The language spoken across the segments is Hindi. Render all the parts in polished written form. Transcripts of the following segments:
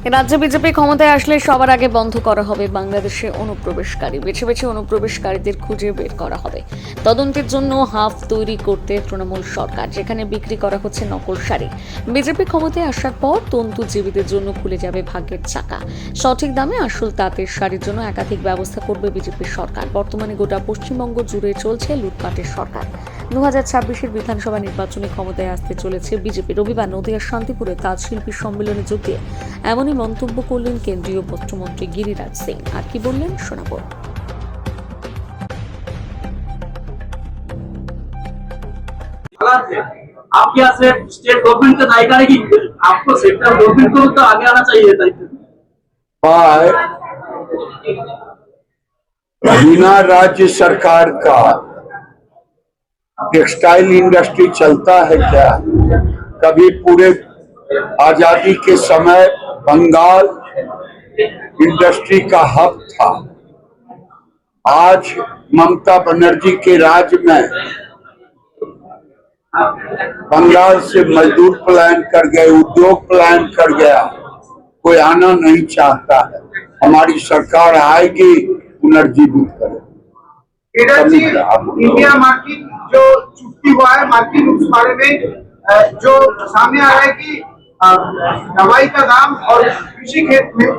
রাজ্যে বিজেপি ক্ষমতায় আসলে সবার আগে বন্ধ করা হবে বাংলাদেশে অনুপ্রবেশকারী। বেছে বেছে অনুপ্রবেশকারীদের খুঁজে বের করা হবে। তদন্তের জন্য হাব তৈরি করতে তৃণমূল সরকার, যেখানে বিক্রি করা হচ্ছে নকল শাড়ি। বিজেপি ক্ষমতায় আসার পর তন্তুজীবীদের জন্য খুলে যাবে ভাগ্যের চাকা। সঠিক দামে আসল তাঁতের শাড়ির জন্য একাধিক ব্যবস্থা করবে বিজেপি সরকার। বর্তমানে গোটা পশ্চিমবঙ্গ জুড়ে চলছে লুটপাটের সরকার। 2026-এর বিধানসভা নির্বাচনে ক্ষমতায় আসতে চলেছে বিজেপি। রবিবার নদিয়ার শান্তিপুরে তাঁত শিল্পী সম্মেলনে যোগ দিয়ে এমনই মন্তব্য করলেন কেন্দ্রীয় বস্ত্রমন্ত্রী গিরিরাজ সিং। আর কি বললেন শোনাবো। आप यहाँ से स्टेट गवर्नमेंट का दायित्व है कि आपको सेंट्रल गवर्नमेंट को तो आगे आना चाहिए था। बिना राज्य सरकार का टेक्सटाइल इंडस्ट्री चलता है क्या? कभी पूरे आजादी के समय बंगाल इंडस्ट्री का हब था। आज ममता बनर्जी के राज में बंगाल से मजदूर पलायन कर गए, उद्योग पलायन कर गया, कोई आना नहीं चाहता है। हमारी सरकार आएगी, पुनर्जीवित करेगी। इंडिया मार्किट जो चुटकी हुआ है मार्किट, उस बारे में जो सामने आ रहा है कि दवाई का दाम और कृषि खेत में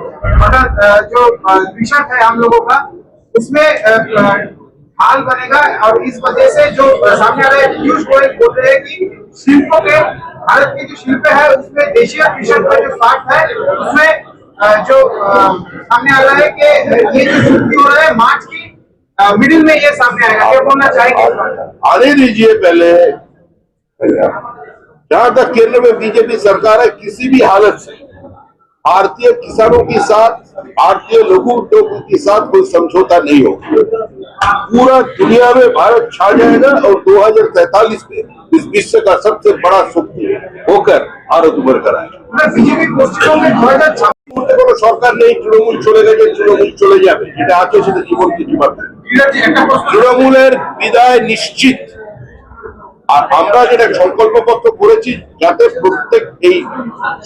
जो कृषक है हम लोगों का, उसमें हाल बनेगा। और इस वजह से जो सामने आ रहा है पीयूष गोयल बोल रहे हैं कि शिल्पों के, भारत के जो शिल्प है उसमें देशीय कृषक का जो फाट है उसमें जो सामने आ रहा है कि ये जो चुटकी हो रहा है मार्च की मिडिल में ये सामने आएगा। क्या बोलना चाहेंगे? आने दीजिए पहले। जहां तक केंद्र में बीजेपी सरकार है, किसी भी हालत से भारतीय किसानों के साथ, भारतीय लघु उद्योगों के साथ कोई समझौता नहीं होगा। पूरा दुनिया में भारत छा जाएगा और 2043 में इस विश्व का सबसे बड़ा शक्ति होकर भारत उभर कर आएगा। बीजेपি কোনো সরকার নেই, তৃণমূল চলে গেছে, তৃণমূল চলে যাবে, যেটা আছে সেটা জীবন কিছু পাবে। তৃণমূলের বিদায় নিশ্চিত। আর আমরা যেটা সংকল্পপত্র করেছি, যাতে প্রত্যেক এই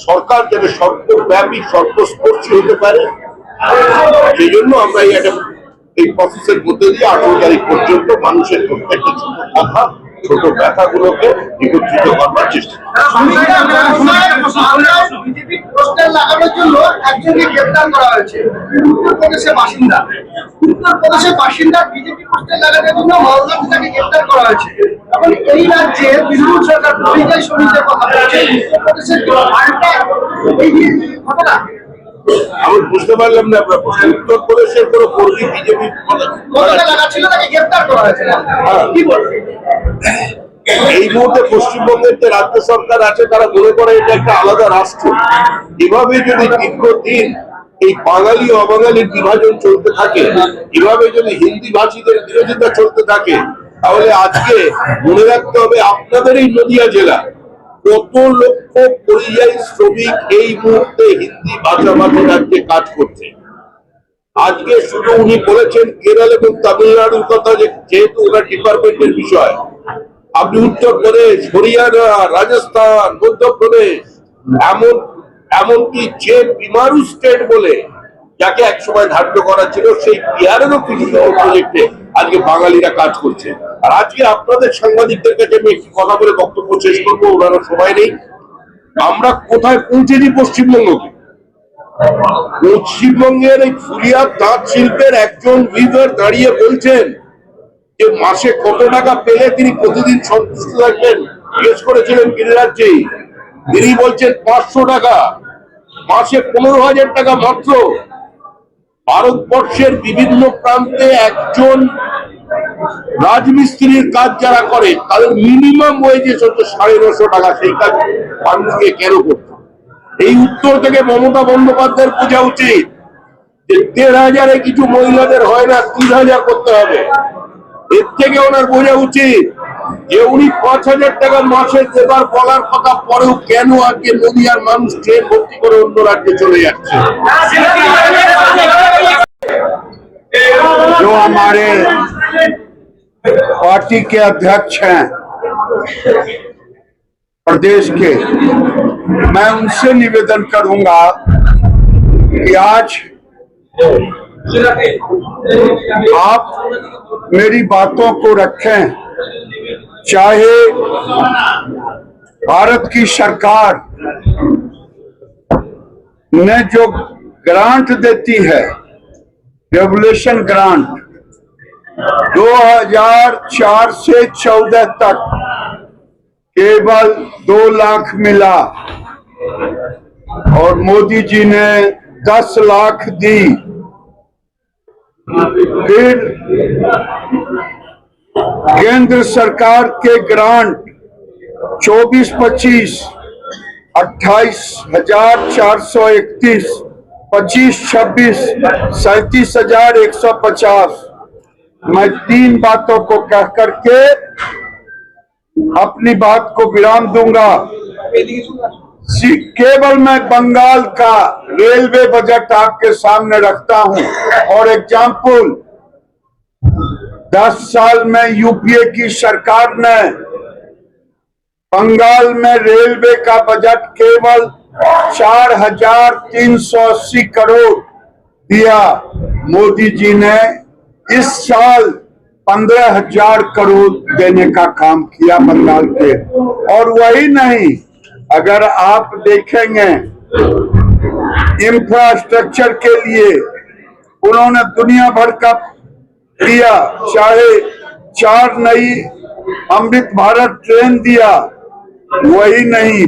সরকার যাতে সর্বব্যাপী সর্বস্পর্শী হতে পারে, সেই জন্য আমরা এই প্রসেসের মধ্যে দিয়ে 18 তারিখ পর্যন্ত মানুষের প্রত্যেকটা ছোট কথা, ছোট ব্যথাগুলোকে একত্রিত করবার চেষ্টা করি। লাগানোর জন্য একজনকে গ্রেপ্তার করা হয়েছে, উত্তরপ্রদেশের বাসিন্দা। উত্তরপ্রদেশের বাসিন্দা বিজেপি পোস্টার লাগানোর জন্য মালদাতে তাকে গ্রেপ্তার করা হয়েছে। এখন এই রাজ্যে তৃণমূল সরকার পরিযায়ী শ্রমিকদের কথা বলছে, উত্তরপ্রদেশের পাল্টা এই ঘটনা। আমি বুঝতে পারলাম না আপনার প্রশ্ন। উত্তরপ্রদেশের কোন কর্মী বিজেপি লাগাচ্ছিল, তাকে গ্রেপ্তার করা হয়েছে, কি বলবেন? এই মুহূর্তে পশ্চিমবঙ্গের যে রাজ্য সরকার আছে তারা মনে করে এটা একটা আলাদা রাষ্ট্র। এভাবে যদি দীর্ঘদিন এই বাঙালি অবাঙালির বিভাজন চলতে থাকে, এভাবে যদি হিন্দি ভাষীদের বিরোধিতা চলতে থাকে, তাহলে আজকে মনে রাখতে হবে আপনাদের এই নদিয়া জেলা কত লক্ষ পরিযায়ী শ্রমিক এই মুহূর্তে হিন্দি ভাষাভাষী রাজ্যে কাজ করছে। আজকে শুধু উনি বলেছেন কেরল এবং তামিলনাড়ুর কথা, যেহেতু ওনার ডিপার্টমেন্টের বিষয়। আপনি উত্তরপ্রদেশ, হরিয়ানা, রাজস্থান, মধ্যপ্রদেশ, এমনকি যে বিমারু স্টেট বলে যাকে একসময় ধার্য করা ছিল, সেই বিহারেরও কিছু প্রজেক্টে আজকে বাঙালিরা কাজ করছে। আর আজকে আপনাদের সাংবাদিকদের কাছে আমি একটি কথা বলে বক্তব্য শেষ করবো, ওনারা সময় নেই। আমরা কোথায় পৌঁছেছি পশ্চিমবঙ্গকে? পশ্চিমবঙ্গের এই ফুলিয়ার তাঁত শিল্পের একজন উইভার দাঁড়িয়ে বলছেন যে মাসে কত টাকা পেলে তিনি প্রতিদিন সন্তুষ্ট থাকবেন। জিজ্ঞেস করেছিলেন গিরিরাজজি, তিনি বলছেন 500 টাকা, মাসে 15,000 টাকা মাত্র। ভারতবর্ষের বিভিন্ন প্রান্তে একজন রাজমিস্ত্রির কাজ যারা করে তাদের মিনিমাম ওয়েজেস হচ্ছে 950 টাকা। সেই কাজ মানুষকে কেন করতে? এই উত্তর থেকে মমতা বন্দ্যোপাধ্যায়ের বোঝা উচিত যে 1,500-এ কিছু মহিলাদের হয় না, 3,000 করতে হবে। এর থেকে ওনার বোঝা উচিত যে উনি 5,000 টাকা মাসে দেবার বলার কথা পরেও কেন আজকে নদিয়ার মানুষ ট্রেন ভর্তি করে অন্য রাজ্যে চলে যাচ্ছে। जो हमारे पार्टी के अध्यक्ष हैं प्रदेश के, मैं उनसे निवेदन करूंगा कि आज आप मेरी बातों को रखें, चाहे भारत की सरकार ने जो ग्रांट देती है, रेवोल्यूशन ग्रांट 2004 से 14 तक केवल 2 लाख मिला और मोदी जी ने 10 लाख दी। फिर केंद्र सरकार के ग्रांट 24-25 28,431, 25-26 37,150। मैं 3 बातों को कह करके अपनी बात को विराम दूंगा। केवल मैं बंगाल का रेलवे बजट आपके सामने रखता हूं और एग्जाम्पल 10 साल में यूपीए की सरकार ने बंगाल में रेलवे का बजट केवल 4,380 करोड़ दिया। मोदी जी ने इस साल 15,000 करोड़ देने का काम किया बंगाल के। और वही नहीं, अगर आप देखेंगे इंफ्रास्ट्रक्चर के लिए उन्होंने दुनिया भर का दिया, चाहे 4 नई अमृत भारत ट्रेन दिया, वही नहीं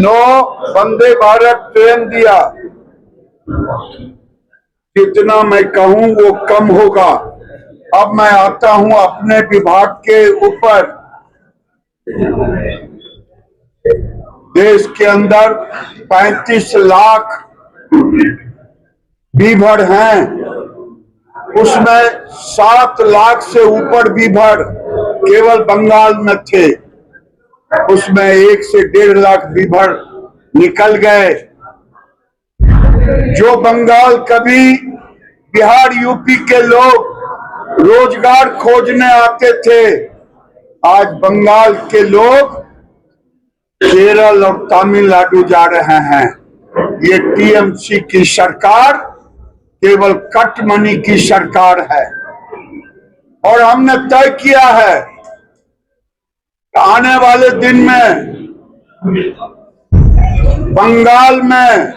9 वंदे भारत ट्रेन दिया। जितना मैं कहूं वो कम होगा। अब मैं आता हूं अपने विभाग के ऊपर। देश के अंदर 35 लाख बीभर हैं, उसमें 7 लाख से ऊपर बीभर केवल बंगाल में थे। उसमें 1 से 1.5 लाख बीभर निकल गए। जो बंगाल कभी बिहार यूपी के लोग रोजगार खोजने आते थे, आज बंगाल के लोग केरल और तमिलनाडु जा रहे हैं। ये टीएमसी की सरकार केवल कट मनी की सरकार है। और हमने तय किया है आने वाले दिन में बंगाल में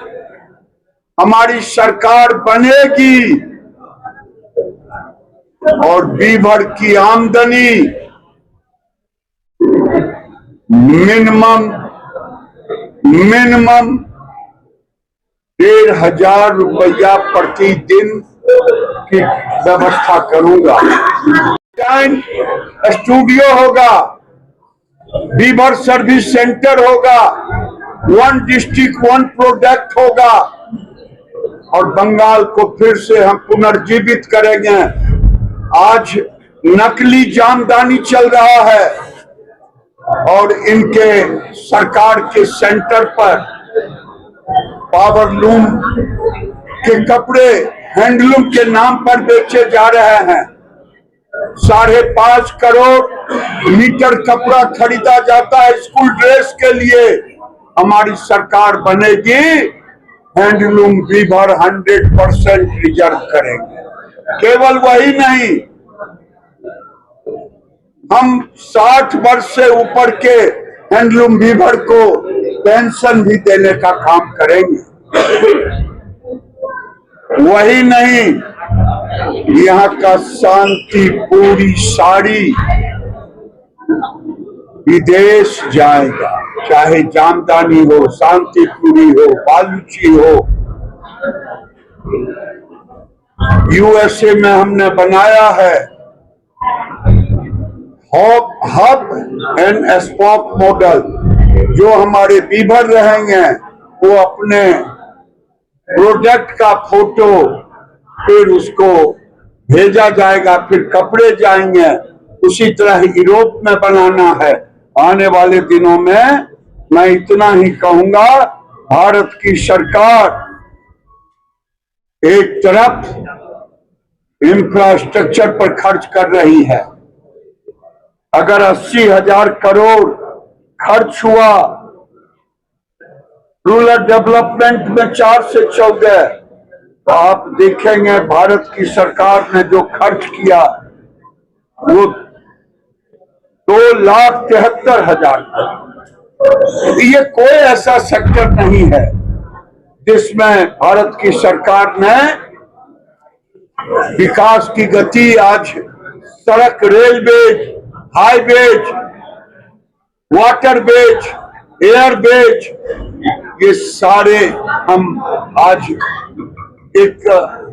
हमारी सरकार बनेगी और बीभर की आमदनी मिनिमम 1,500 रुपया प्रतिदिन की व्यवस्था करूंगा। स्टूडियो होगा, बीभर सर्विस सेंटर होगा, 1 डिस्ट्रिक्ट 1 प्रोडक्ट होगा और बंगाल को फिर से हम पुनर्जीवित करेंगे। आज नकली जामदानी चल रहा है और इनके सरकार के सेंटर पर पावरलूम के कपड़े हैंडलूम के नाम पर बेचे जा रहे हैं। 5.5 करोड़ मीटर कपड़ा खरीदा जाता है स्कूल ड्रेस के लिए। हमारी सरकार बनेगी, हैंडलूम बीभर 100% रिजर्व करेंगे। केवल वही नहीं, हम 60 वर्ष से ऊपर के हैंडलूम बीभर को पेंशन भी देने का काम करेंगे। वही नहीं, यहाँ का शांति पूरी साड़ी विदेश जाएगा, चाहे जामदानी हो, शांतिपुरी हो, बालूची हो। यूएसए में हमने बनाया है हब एंड स्पॉक मॉडल। जो हमारे बीभर रहेंगे वो अपने प्रोडक्ट का फोटो फिर उसको भेजा जाएगा, फिर कपड़े जाएंगे। उसी तरह यूरोप में बनाना है। आने वाले दिनों में मैं इतना ही कहूंगा, भारत की सरकार एक तरफ इंफ्रास्ट्रक्चर पर खर्च कर रही है। अगर 80,000 करोड़ खर्च हुआ रूरल डेवलपमेंट में 4 से 14, तो आप देखेंगे भारत की सरकार ने जो खर्च किया वो 2,73,000। ये कोई ऐसा सेक्टर नहीं है जिसमें भारत की सरकार ने विकास की गति, आज सड़क, रेलवेज, हाईवेज, वाटरवेज, एयरवेज, ये सारे हम आज एक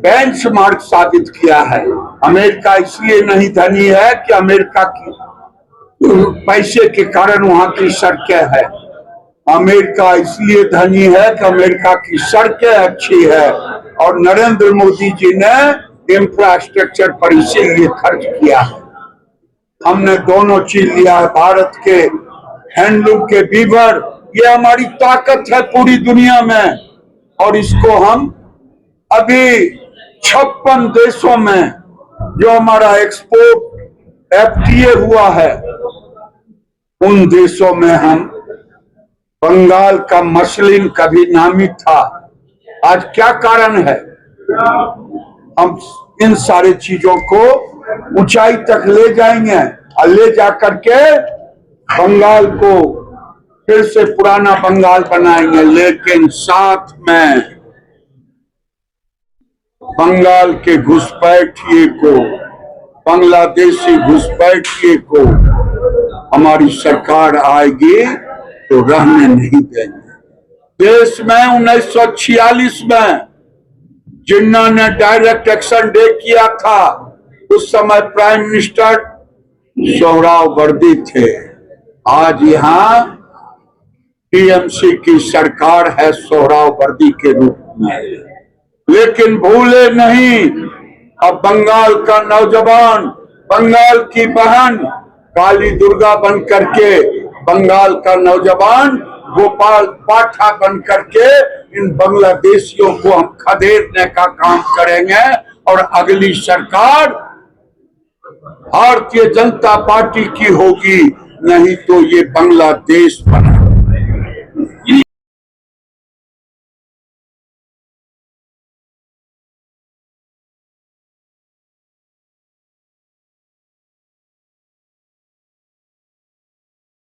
बेंचमार्क साबित किया है। अमेरिका इसलिए नहीं धनी है कि अमेरिका की पैसे के कारण वहां की सड़कें है। अमेरिका इसलिए धनी है कि अमेरिका की सड़कें अच्छी है और नरेंद्र मोदी जी ने इंफ्रास्ट्रक्चर पर इसीलिए खर्च किया है। हमने दोनों चीज लिया है, भारत के हैंडलूम के बीवर, ये हमारी ताकत है पूरी दुनिया में, और इसको हम अभी 56 देशों में जो हमारा एक्सपोर्ट एफटीए हुआ है, उन देशों में हम, बंगाल का मसलिन कभी नामी था, आज क्या कारण है? हम इन सारे चीजों को ऊंचाई तक ले जाएंगे और ले जाकर के बंगाल को फिर से पुराना बंगाल बनाएंगे, लेकिन साथ में बंगाल के घुसपैठिए को, बांग्लादेशी घुसपैठिए को हमारी सरकार आएगी तो रहने नहीं देंगे। देश में 1946 में जिन्ना ने डायरेक्ट एक्शन डे किया था, उस समय प्राइम मिनिस्टर सोहरावर्दी थे। आज यहाँ टीएमसी की सरकार है सोहरावर्दी के रूप में, लेकिन भूले नहीं, अब बंगाल का नौजवान, बंगाल की बहन काली दुर्गा बन करके, बंगाल का नौजवान गोपाल पाठा बन करके इन बांग्लादेशियों को हम खदेड़ने का काम करेंगे, और अगली सरकार भारतीय जनता पार्टी की होगी, नहीं तो ये बांग्लादेश बना